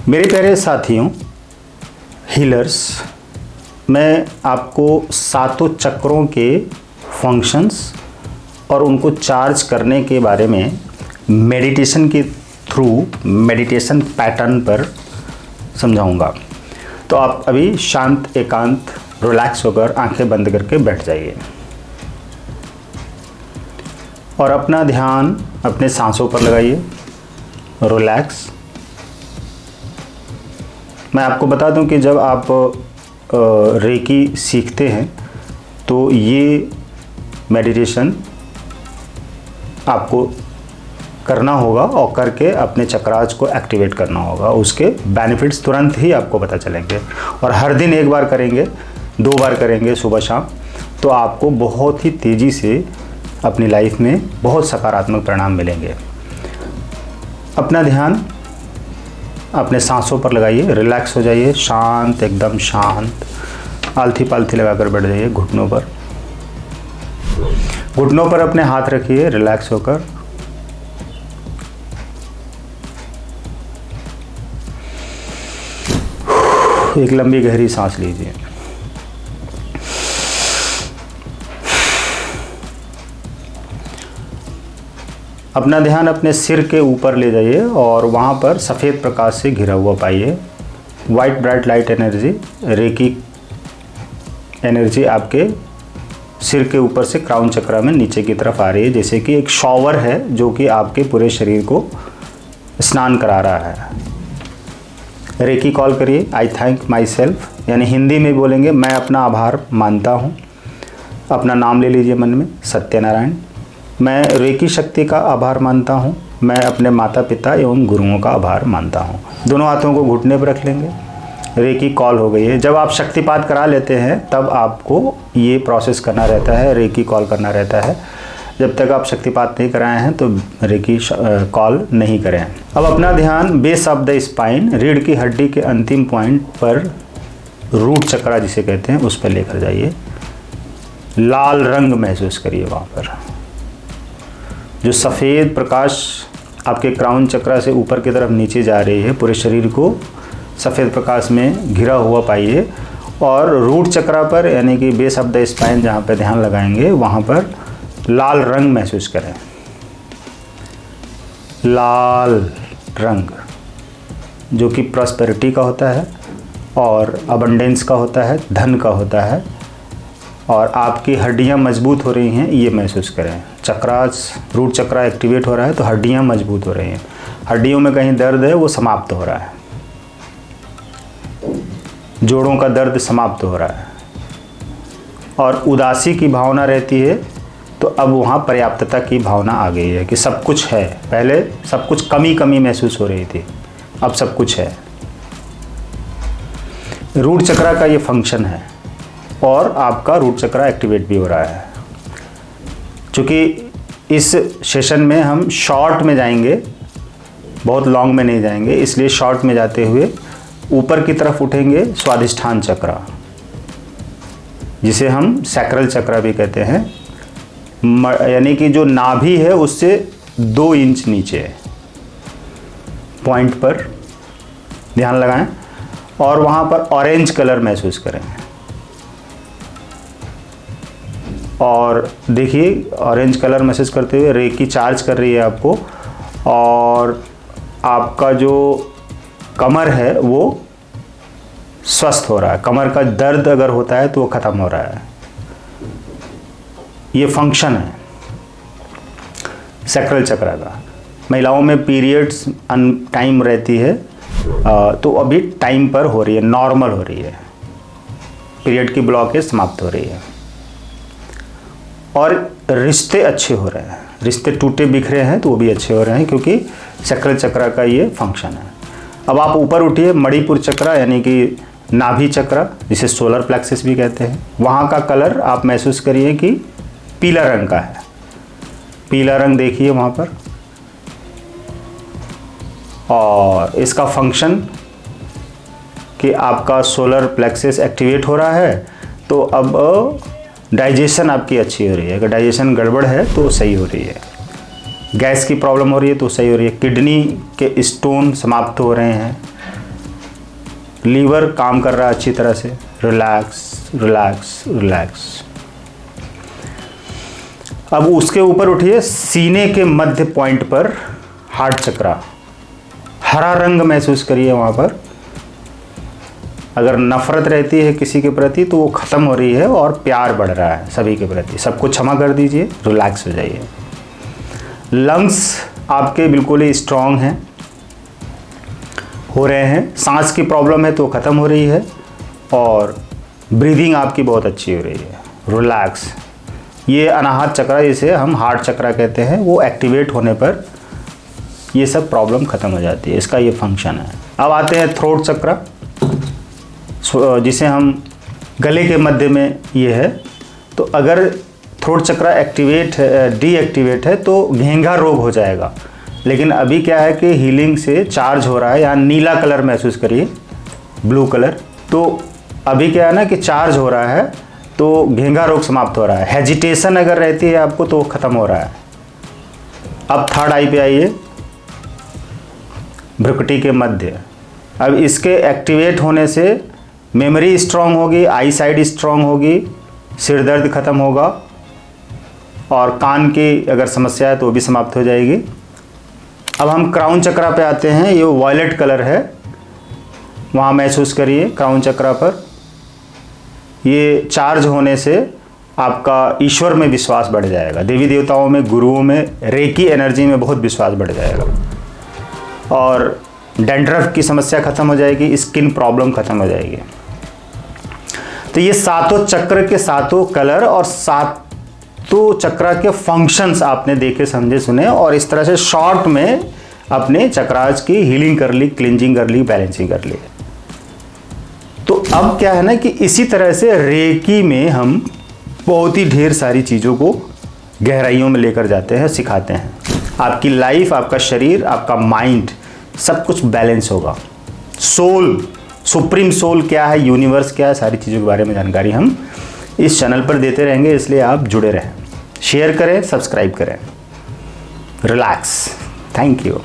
मेरे प्यारे साथियों, हीलर्स, मैं आपको सातों चक्रों के फंक्शंस और उनको चार्ज करने के बारे में मेडिटेशन के थ्रू, मेडिटेशन पैटर्न पर समझाऊंगा। तो आप अभी शांत, एकांत, रिलैक्स होकर आंखें बंद करके बैठ जाइए और अपना ध्यान अपने सांसों पर लगाइए। रिलैक्स। मैं आपको बता दूं कि जब आप रेकी सीखते हैं तो ये मेडिटेशन आपको करना होगा और करके अपने चक्रास को एक्टिवेट करना होगा। उसके बेनिफिट्स तुरंत ही आपको पता चलेंगे और हर दिन एक बार करेंगे, 2 बार करेंगे सुबह शाम, तो आपको बहुत ही तेज़ी से अपनी लाइफ में बहुत सकारात्मक परिणाम मिलेंगे। अपना ध्यान अपने सांसों पर लगाइए, रिलैक्स हो जाइए, शांत, एकदम शांत, आलथी पालथी लगाकर बैठ जाइए। घुटनों पर अपने हाथ रखिए, रिलैक्स होकर। एक लंबी गहरी सांस लीजिए। अपना ध्यान अपने सिर के ऊपर ले जाइए और वहाँ पर सफ़ेद प्रकाश से घिरा हुआ पाइए। White bright light energy, reiki energy आपके सिर के ऊपर से क्राउन चक्रा में नीचे की तरफ आ रही है, जैसे कि एक शॉवर है जो कि आपके पूरे शरीर को स्नान करा रहा है। रेकी कॉल करिए, आई थैंक माई सेल्फ, यानी हिंदी में बोलेंगे मैं अपना आभार मानता हूँ। अपना नाम ले लीजिए मन में, सत्यनारायण। मैं रेकी शक्ति का आभार मानता हूँ। मैं अपने माता पिता एवं गुरुओं का आभार मानता हूँ। दोनों हाथों को घुटने पर रख लेंगे। रेकी कॉल हो गई है। जब आप शक्तिपात करा लेते हैं तब आपको ये प्रोसेस करना रहता है, रेकी कॉल करना रहता है। जब तक आप शक्तिपात नहीं कराए हैं तो रेकी कॉल नहीं करें। अब अपना ध्यान बेस ऑफ द स्पाइन, रीढ़ की हड्डी के अंतिम पॉइंट पर, रूट चक्रा जिसे कहते हैं, उस पर लेकर जाइए। लाल रंग महसूस करिए वहाँ पर। जो सफ़ेद प्रकाश आपके क्राउन चक्रा से ऊपर की तरफ नीचे जा रही है, पूरे शरीर को सफ़ेद प्रकाश में घिरा हुआ पाइए। और रूट चक्रा पर, यानी कि बेस ऑफ द स्पाइन जहाँ पर ध्यान लगाएंगे, वहाँ पर लाल रंग महसूस करें। लाल रंग जो कि प्रॉस्पेरिटी का होता है और अबंडेंस का होता है, धन का होता है। और आपकी हड्डियां मजबूत हो रही हैं, ये महसूस करें। चक्रास, रूट चक्रा एक्टिवेट हो रहा है तो हड्डियां मजबूत हो रही हैं। हड्डियों में कहीं दर्द है वो समाप्त हो रहा है। जोड़ों का दर्द समाप्त हो रहा है। और उदासी की भावना रहती है तो अब वहाँ पर्याप्तता की भावना आ गई है कि सब कुछ है। पहले सब कुछ कमी कमी महसूस हो रही थी, अब सब कुछ है। रूट चक्रा का ये फंक्शन है और आपका रूट चक्रा एक्टिवेट भी हो रहा है। चूँकि इस सेशन में हम शॉर्ट में जाएंगे, बहुत लॉन्ग में नहीं जाएंगे, इसलिए शॉर्ट में जाते हुए ऊपर की तरफ उठेंगे। स्वादिष्ठान चक्रा, जिसे हम सैक्रल चक्रा भी कहते हैं, यानी कि जो नाभि है उससे 2 इंच नीचे पॉइंट पर ध्यान लगाएं और वहाँ पर ऑरेंज कलर महसूस करें। और देखिए ऑरेंज कलर महसूस करते हुए रेकी चार्ज कर रही है आपको, और आपका जो कमर है वो स्वस्थ हो रहा है। कमर का दर्द अगर होता है तो वो ख़त्म हो रहा है। ये फंक्शन है सैक्रल चक्रा का। महिलाओं में पीरियड्स टाइम रहती है तो अभी टाइम पर हो रही है, नॉर्मल हो रही है। पीरियड की ब्लॉकेज समाप्त हो रही है और रिश्ते अच्छे हो रहे हैं। रिश्ते टूटे बिखरे हैं तो वो भी अच्छे हो रहे हैं, क्योंकि सैक्रल चक्रा का ये फंक्शन है। अब आप ऊपर उठिए। मणिपुर चक्रा, यानी कि नाभि चक्रा, जिसे सोलर प्लेक्सस भी कहते हैं, वहाँ का कलर आप महसूस करिए कि पीला रंग का है। पीला रंग देखिए वहाँ पर। और इसका फंक्शन कि आपका सोलर प्लेक्सस एक्टिवेट हो रहा है तो अब डाइजेशन आपकी अच्छी हो रही है। अगर डाइजेशन गड़बड़ है तो सही हो रही है। गैस की प्रॉब्लम हो रही है तो सही हो रही है। किडनी के स्टोन समाप्त हो रहे हैं। लीवर काम कर रहा है अच्छी तरह से। Relax relax relax. अब उसके ऊपर उठिए, सीने के मध्य पॉइंट पर हार्ट चक्रा, हरा रंग महसूस करिए वहाँ पर। अगर नफरत रहती है किसी के प्रति तो वो ख़त्म हो रही है और प्यार बढ़ रहा है सभी के प्रति। सबको क्षमा कर दीजिए, रिलैक्स हो जाइए। लंग्स आपके बिल्कुल ही स्ट्रॉन्ग हैं, हो रहे हैं। सांस की प्रॉब्लम है तो ख़त्म हो रही है और ब्रीदिंग आपकी बहुत अच्छी हो रही है। रिलैक्स। ये अनाहत चक्र, जिसे हम हार्ट चक्र कहते हैं, वो एक्टिवेट होने पर ये सब प्रॉब्लम ख़त्म हो जाती है। इसका ये फंक्शन है। अब आते हैं थ्रोट चक्र, जिसे हम गले के मध्य में ये है। तो अगर थ्रोट चक्र एक्टिवेट है, डीएक्टिवेट है तो घेंघा रोग हो जाएगा। लेकिन अभी क्या है कि हीलिंग से चार्ज हो रहा है। यहाँ नीला कलर महसूस करिए, ब्लू कलर। तो अभी क्या है ना कि चार्ज हो रहा है तो घेंघा रोग समाप्त हो रहा है। हेजिटेशन अगर रहती है आपको तो ख़त्म हो रहा है। अब थर्ड आई पे आइए, भ्रुकुटी के मध्य। अब इसके एक्टिवेट होने से मेमोरी स्ट्रांग होगी, आई साइड स्ट्रांग होगी, सिर दर्द ख़त्म होगा और कान की अगर समस्या है तो वो भी समाप्त हो जाएगी। अब हम क्राउन चक्रा पे आते हैं। ये वॉयलेट कलर है, वहाँ महसूस करिए क्राउन चक्रा पर। ये चार्ज होने से आपका ईश्वर में विश्वास बढ़ जाएगा, देवी देवताओं में, गुरुओं में, रेकी एनर्जी में बहुत विश्वास बढ़ जाएगा और डैंड्रफ की समस्या ख़त्म हो जाएगी, स्किन प्रॉब्लम ख़त्म हो जाएगी। तो ये सातों चक्र के सातों कलर और सातों चक्र के फंक्शंस आपने देखे, समझे, सुने और इस तरह से शॉर्ट में अपने चक्रास की हीलिंग कर ली, क्लिंजिंग कर ली, बैलेंसिंग कर ली। तो अब क्या है ना कि इसी तरह से रेकी में हम बहुत ही ढेर सारी चीज़ों को गहराइयों में लेकर जाते हैं, सिखाते हैं। आपकी लाइफ, आपका शरीर, आपका माइंड, सब कुछ बैलेंस होगा। सोल, सुप्रीम सोल क्या है, यूनिवर्स क्या है, सारी चीज़ों के बारे में जानकारी हम इस चैनल पर देते रहेंगे। इसलिए आप जुड़े रहें, शेयर करें, सब्सक्राइब करें। रिलैक्स। Thank you.